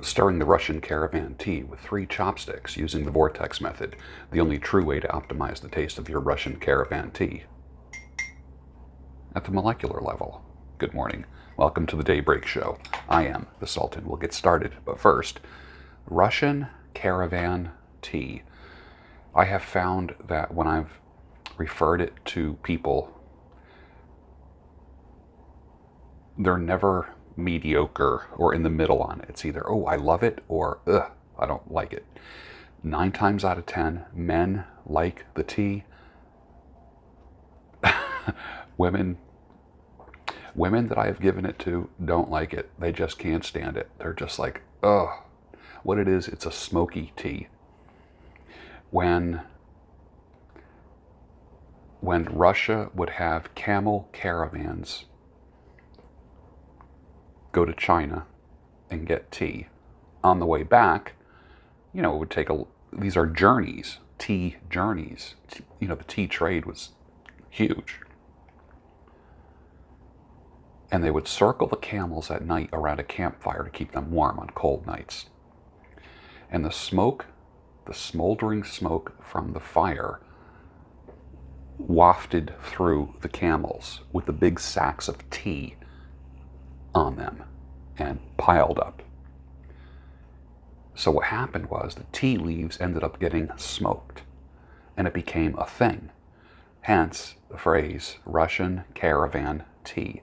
stirring the Russian caravan tea with 3 chopsticks using the vortex method, the only true way to optimize the taste of your Russian caravan tea. At the molecular level. Good morning. Welcome to the Daybreak Show. I am the Sultan. We'll get started, but first, Russian caravan tea. I have found that when I've referred it to people, they're never mediocre or in the middle on it. It's either, oh, I love it, or, ugh, I don't like it. 9 times out of 10, men like the tea. Women that I have given it to don't like it. They just can't stand it. They're just like, ugh. What it is, it's a smoky tea. When Russia would have camel caravans go to China and get tea, on the way back, it would take these are journeys, tea journeys. The tea trade was huge. And they would circle the camels at night around a campfire to keep them warm on cold nights. And the smoke, the smoldering smoke from the fire, wafted through the camels with the big sacks of tea on them and piled up. So what happened was the tea leaves ended up getting smoked, and it became a thing. Hence the phrase Russian caravan tea.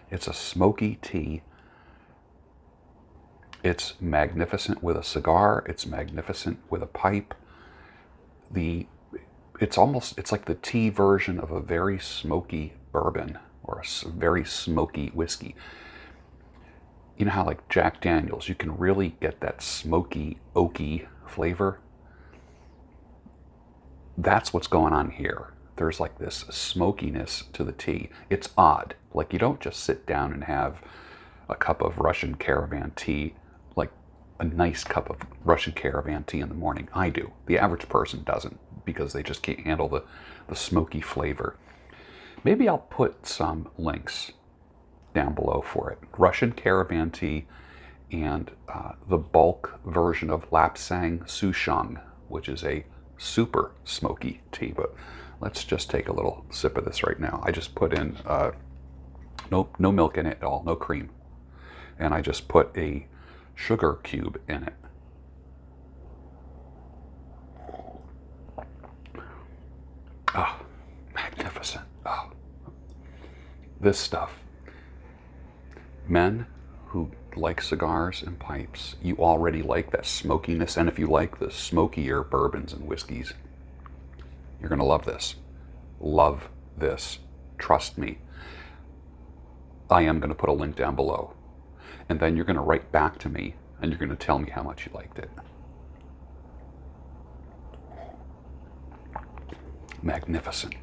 It's a smoky tea. It's magnificent with a cigar. It's magnificent with a pipe. It's like the tea version of a very smoky bourbon or a very smoky whiskey. You know how like Jack Daniels, you can really get that smoky, oaky flavor? That's what's going on here. There's like this smokiness to the tea. It's odd. Like you don't just sit down and have a cup of Russian caravan tea, like a nice cup of Russian caravan tea in the morning. I do. The average person doesn't, because they just can't handle the smoky flavor. Maybe I'll put some links down below for it. Russian caravan tea and the bulk version of Lapland suchong, which is a super smoky tea. But let's just take a little sip of this right now. I just put in no milk in it at all, no cream. And I just put a sugar cube in it. Oh, magnificent. Oh. This stuff. Men who like cigars and pipes, you already like that smokiness. And if you like the smokier bourbons and whiskeys, you're going to love this. Love this. Trust me. I am going to put a link down below. And then you're going to write back to me and you're going to tell me how much you liked it. Magnificent.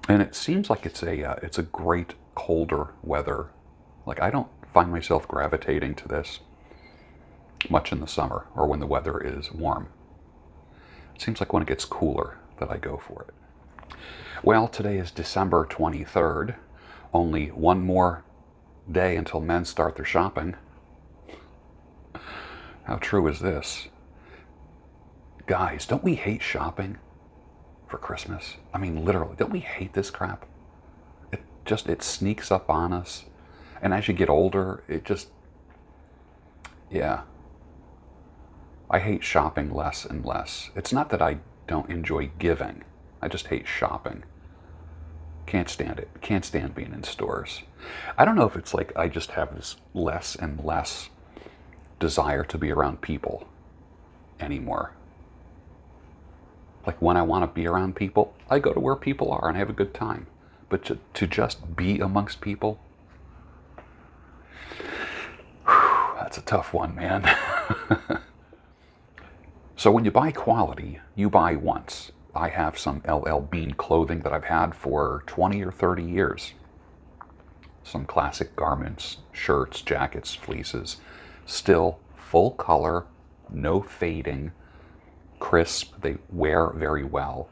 And it seems like it's a great colder weather. Like I don't find myself gravitating to this much in the summer or when the weather is warm. It seems like when it gets cooler that I go for it. Well, today is December 23rd. Only one more day until men start their shopping. How true is this? Guys, don't we hate shopping for Christmas? I mean, literally, don't we hate this crap? It sneaks up on us. And as you get older, yeah. I hate shopping less and less. It's not that I don't enjoy giving. I just hate shopping. Can't stand it. Can't stand being in stores. I don't know if it's like I just have this less and less desire to be around people anymore. Like when I want to be around people, I go to where people are and have a good time. But to just be amongst people, that's a tough one, man. So when you buy quality, you buy once. I have some LL Bean clothing that I've had for 20 or 30 years. Some classic garments, shirts, jackets, fleeces. Still full color, no fading, crisp. They wear very well.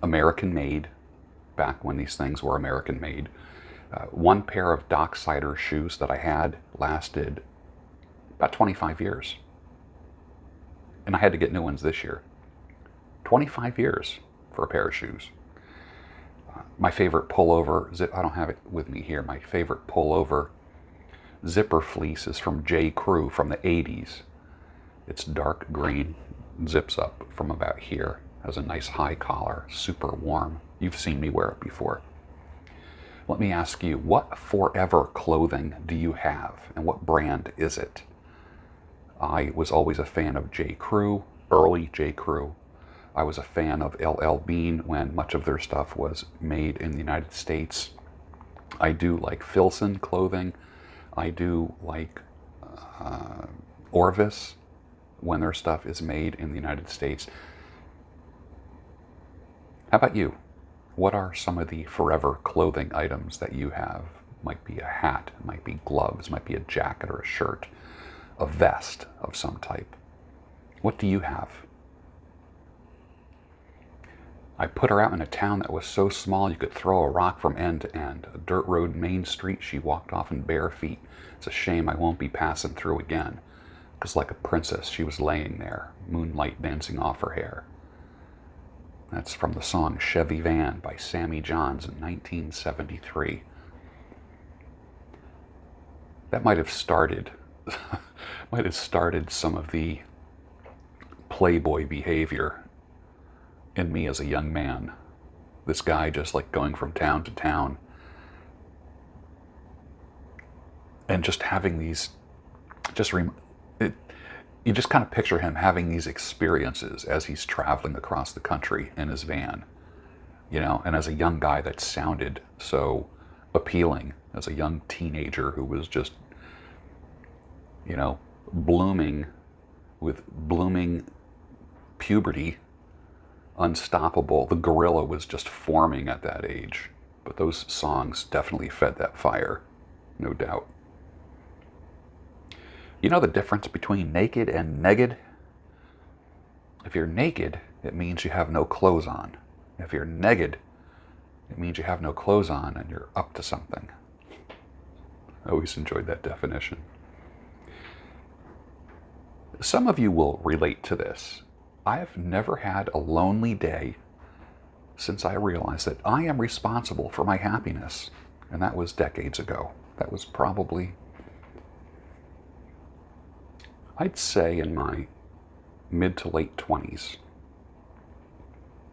American made, back when these things were American made. One pair of Docksider shoes that I had lasted About 25 years. And I had to get new ones this year. 25 years for a pair of shoes. My favorite pullover zip, I don't have it with me here, my favorite pullover zipper fleece is from J. Crew from the 80s. It's dark green, zips up from about here, has a nice high collar, super warm. You've seen me wear it before. Let me ask you, what forever clothing do you have, and what brand is it? I was always a fan of J. Crew, early J. Crew. I was a fan of LL Bean when much of their stuff was made in the United States. I do like Filson clothing. I do like Orvis when their stuff is made in the United States. How about you? What are some of the forever clothing items that you have? Might be a hat, might be gloves, might be a jacket or a shirt, a vest of some type. What do you have? I put her out in a town that was so small you could throw a rock from end to end. A dirt road main street, she walked off in bare feet. It's a shame I won't be passing through again. Because like a princess, she was laying there, moonlight dancing off her hair. That's from the song Chevy Van by Sammy Johns in 1973. That might have started some of the playboy behavior in me as a young man. This guy just like going from town to town and just having these, you just kind of picture him having these experiences as he's traveling across the country in his van, you know, and as a young guy that sounded so appealing, as a young teenager who was just, you know, blooming with blooming puberty, unstoppable. The gorilla was just forming at that age. But those songs definitely fed that fire, no doubt. You know the difference between naked and negged? If you're naked, it means you have no clothes on. If you're negged, it means you have no clothes on and you're up to something. I always enjoyed that definition. Some of you will relate to this. I've never had a lonely day since I realized that I am responsible for my happiness. And that was decades ago. That was probably, I'd say, in my mid to late 20s.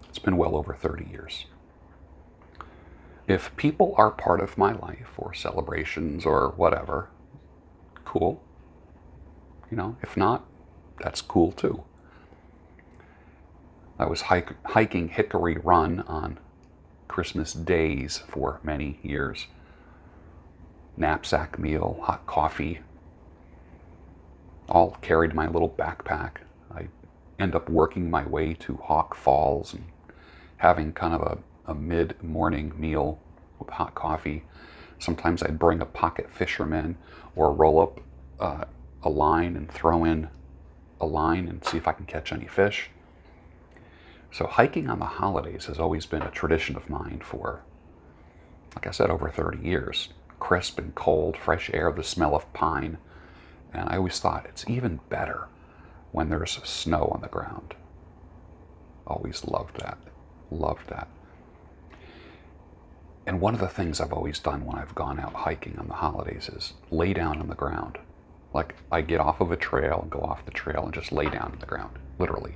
It's been well over 30 years. If people are part of my life or celebrations or whatever, cool. You know, if not, that's cool too. I was hiking Hickory Run on Christmas days for many years. Knapsack meal, hot coffee, all carried in my little backpack. I end up working my way to Hawk Falls and having kind of a mid-morning meal with hot coffee. Sometimes I'd bring a pocket fisherman or roll up a line and throw in a line and see if I can catch any fish. So hiking on the holidays has always been a tradition of mine for, like I said, over 30 years. Crisp and cold, fresh air, the smell of pine. And I always thought it's even better when there's snow on the ground. Always loved that. Loved that. And one of the things I've always done when I've gone out hiking on the holidays is lay down on the ground. Like I get off of a trail and go off the trail and just lay down on the ground, literally.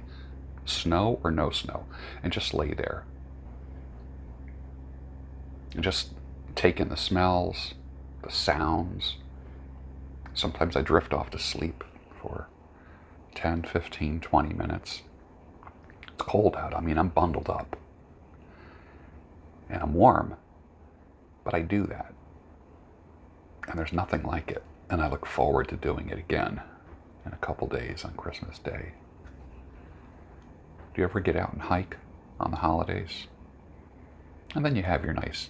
Snow or no snow, and just lay there. And just take in the smells, the sounds. Sometimes I drift off to sleep for 10, 15, 20 minutes. It's cold out. I mean, I'm bundled up. And I'm warm. But I do that. And there's nothing like it. And I look forward to doing it again in a couple days on Christmas Day. Do you ever get out and hike on the holidays? And then you have your nice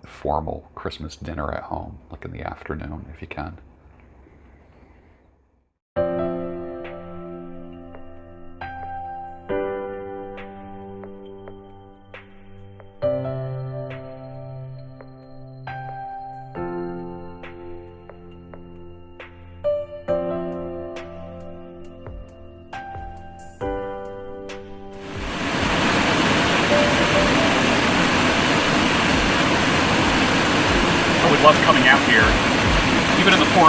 formal Christmas dinner at home, like in the afternoon if you can.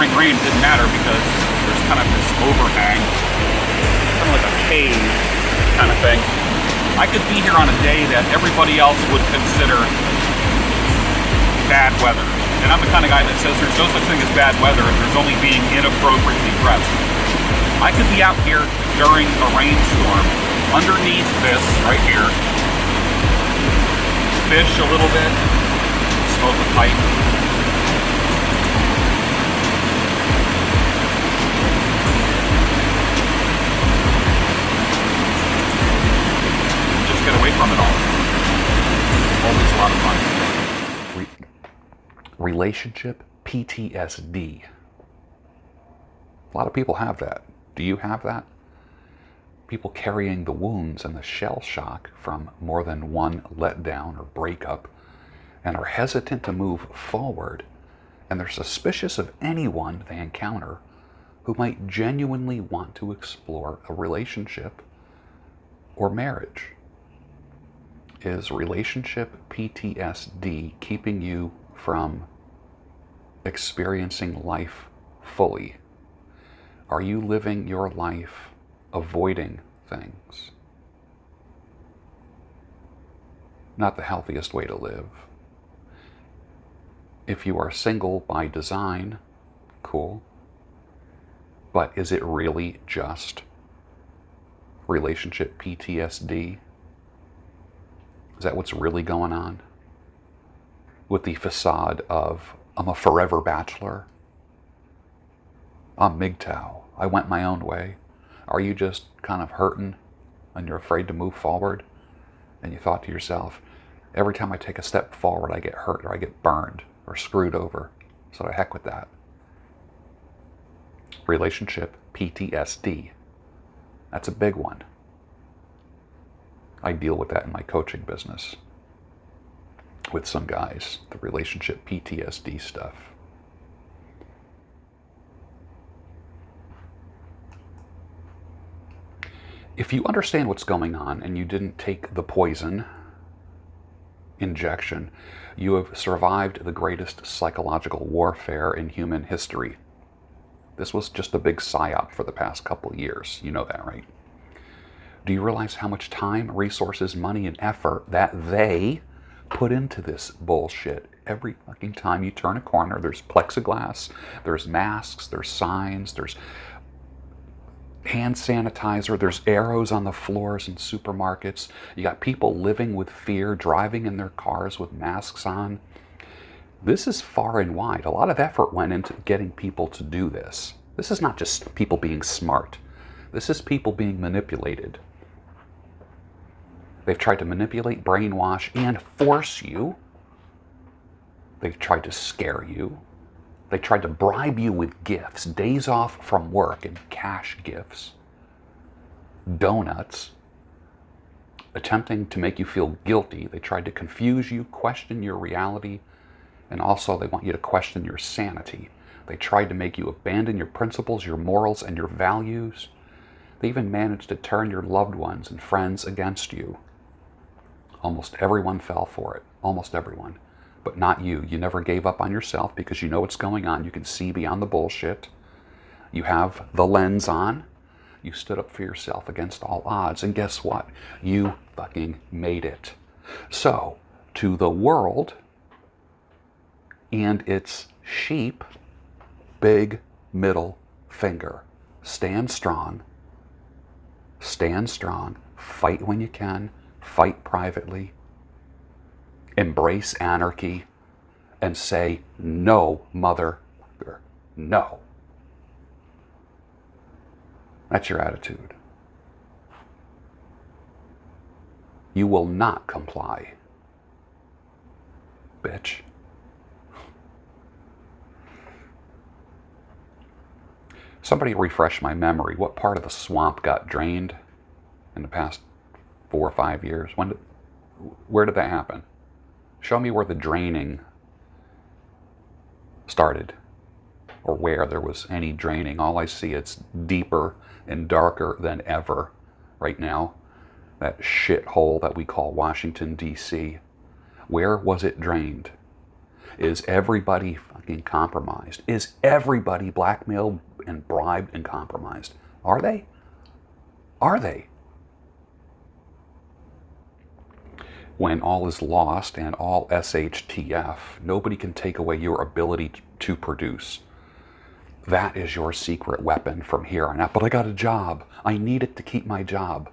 during the rain, it didn't matter because there's kind of this overhang, kind of like a cave kind of thing. I could be here on a day that everybody else would consider bad weather. And I'm the kind of guy that says there's no such thing as bad weather, there's only being inappropriately dressed. I could be out here during a rainstorm, underneath this right here, fish a little bit, smoke a pipe. Just get away from it all. Always a lot of fun. Relationship PTSD. A lot of people have that. Do you have that? People carrying the wounds and the shell shock from more than one letdown or breakup and are hesitant to move forward, and they're suspicious of anyone they encounter who might genuinely want to explore a relationship or marriage. Is relationship PTSD keeping you from experiencing life fully? Are you living your life avoiding things? Not the healthiest way to live. If you are single by design, cool. But is it really just relationship PTSD? Is that what's really going on? With the facade of, I'm a forever bachelor. I'm MGTOW. I went my own way. Are you just kind of hurting and you're afraid to move forward? And you thought to yourself, every time I take a step forward, I get hurt or I get burned or screwed over. So to heck with that. Relationship PTSD. That's a big one. I deal with that in my coaching business with some guys, the relationship PTSD stuff. If you understand what's going on and you didn't take the poison injection, you have survived the greatest psychological warfare in human history. This was just a big psyop for the past couple of years. You know that, right? Do you realize how much time, resources, money, and effort that they put into this bullshit? Every fucking time you turn a corner, there's plexiglass, there's masks, there's signs, there's hand sanitizer, there's arrows on the floors in supermarkets. You got people living with fear, driving in their cars with masks on. This is far and wide. A lot of effort went into getting people to do this. This is not just people being smart. This is people being manipulated. They've tried to manipulate, brainwash, and force you. They've tried to scare you. They tried to bribe you with gifts, days off from work and cash gifts, donuts, attempting to make you feel guilty. They tried to confuse you, question your reality, and also they want you to question your sanity. They tried to make you abandon your principles, your morals, and your values. They even managed to turn your loved ones and friends against you. Almost everyone fell for it. Almost everyone. But not you. You never gave up on yourself because you know what's going on. You can see beyond the bullshit. You have the lens on. You stood up for yourself against all odds. And guess what? You fucking made it. So, to the world and its sheep, big middle finger. Stand strong. Stand strong. Fight when you can. Fight privately. Embrace anarchy and say, no, motherfucker, no. That's your attitude. You will not comply, bitch. Somebody refresh my memory. What part of the swamp got drained in the past 4 or 5 years? Where did that happen? Show me where the draining started, or where there was any draining. All I see, it's deeper and darker than ever right now. That shithole that we call Washington, D.C. Where was it drained? Is everybody fucking compromised? Is everybody blackmailed and bribed and compromised? Are they? Are they? When all is lost and all SHTF, nobody can take away your ability to produce. That is your secret weapon from here on out. But I got a job. I need it to keep my job.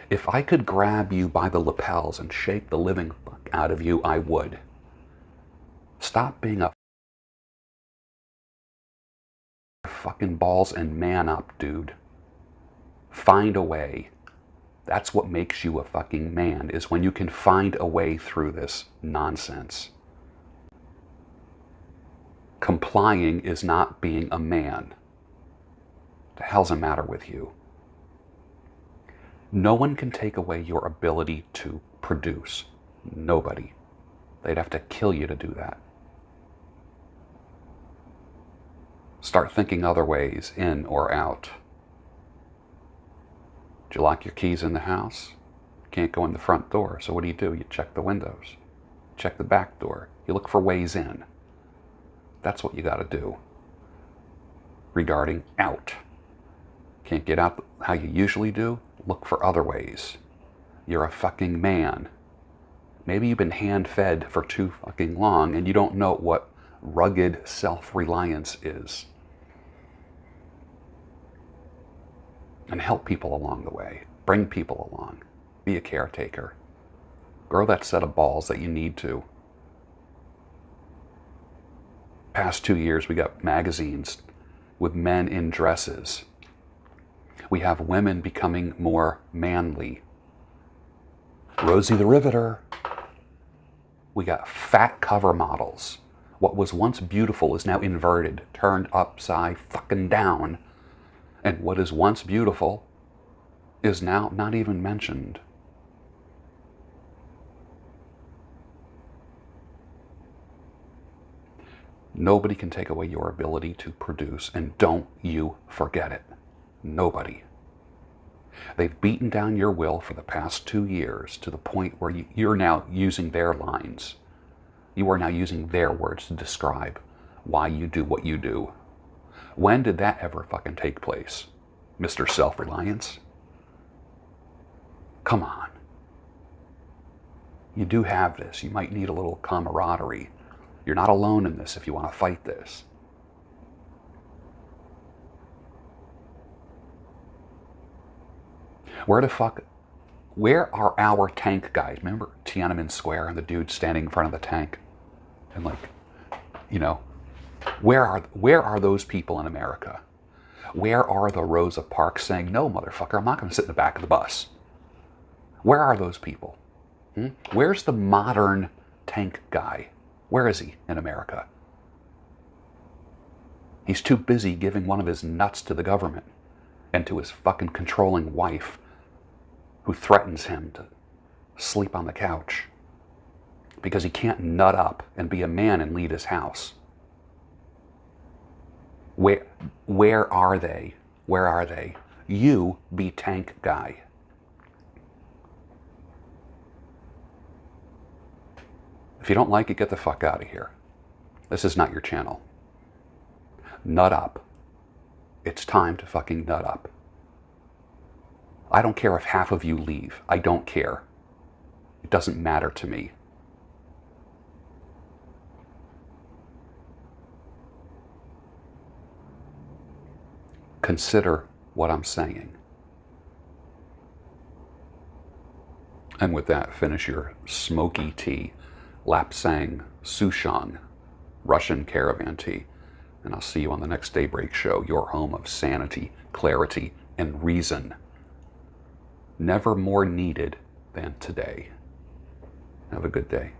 If I could grab you by the lapels and shake the living fuck out of you, I would. Stop being a fucking balls and man up, dude. Find a way. That's what makes you a fucking man, is when you can find a way through this nonsense. Complying is not being a man. The hell's the matter with you? No one can take away your ability to produce. Nobody. They'd have to kill you to do that. Start thinking other ways, in or out. Did you lock your keys in the house? You can't go in the front door, so what do? You check the windows. Check the back door. You look for ways in. That's what you got to do. Regarding out. Can't get out how you usually do? Look for other ways. You're a fucking man. Maybe you've been hand-fed for too fucking long and you don't know what rugged self-reliance is. And help people along the way. Bring people along. Be a caretaker. Grow that set of balls that you need to. Past 2 years, we got magazines with men in dresses. We have women becoming more manly. Rosie the Riveter. We got fat cover models. What was once beautiful is now inverted, turned upside fucking down. And what is once beautiful is now not even mentioned. Nobody can take away your ability to produce, and don't you forget it. Nobody. They've beaten down your will for the past 2 years to the point where you're now using their lines. You are now using their words to describe why you do what you do. When did that ever fucking take place, Mr. Self-reliance? Come on. You do have this. You might need a little camaraderie. You're not alone in this if you want to fight this. Where are our tank guys? Remember Tiananmen Square and the dude standing in front of the tank? And where are those people in America? Where are the Rosa Parks saying, no, motherfucker, I'm not going to sit in the back of the bus? Where are those people? Where's the modern tank guy? Where is he in America? He's too busy giving one of his nuts to the government and to his fucking controlling wife who threatens him to sleep on the couch because he can't nut up and be a man and lead his house. Where are they? Where are they? You be tank guy. If you don't like it, get the fuck out of here. This is not your channel. Nut up. It's time to fucking nut up. I don't care if half of you leave. I don't care. It doesn't matter to me. Consider what I'm saying. And with that, finish your smoky tea, Lapsang, suchong, Russian caravan tea. And I'll see you on the next Daybreak Show, your home of sanity, clarity, and reason. Never more needed than today. Have a good day.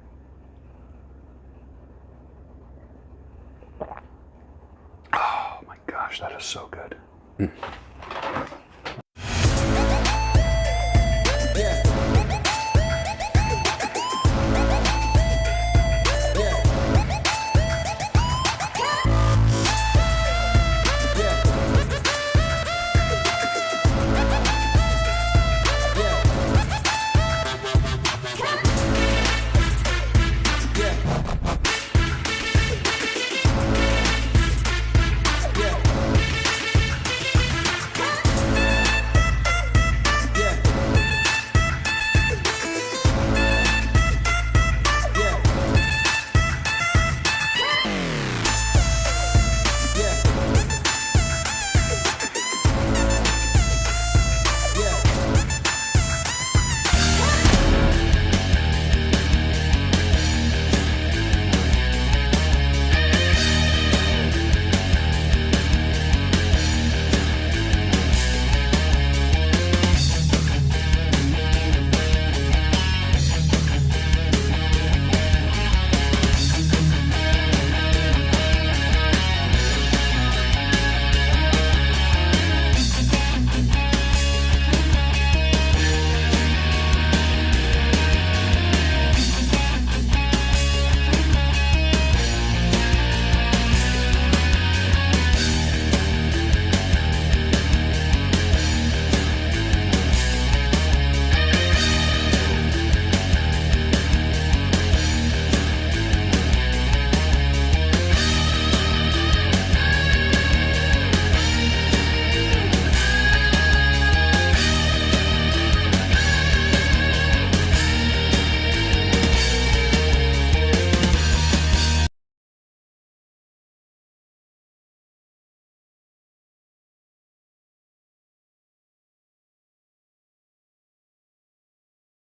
Oh my gosh, that is so good.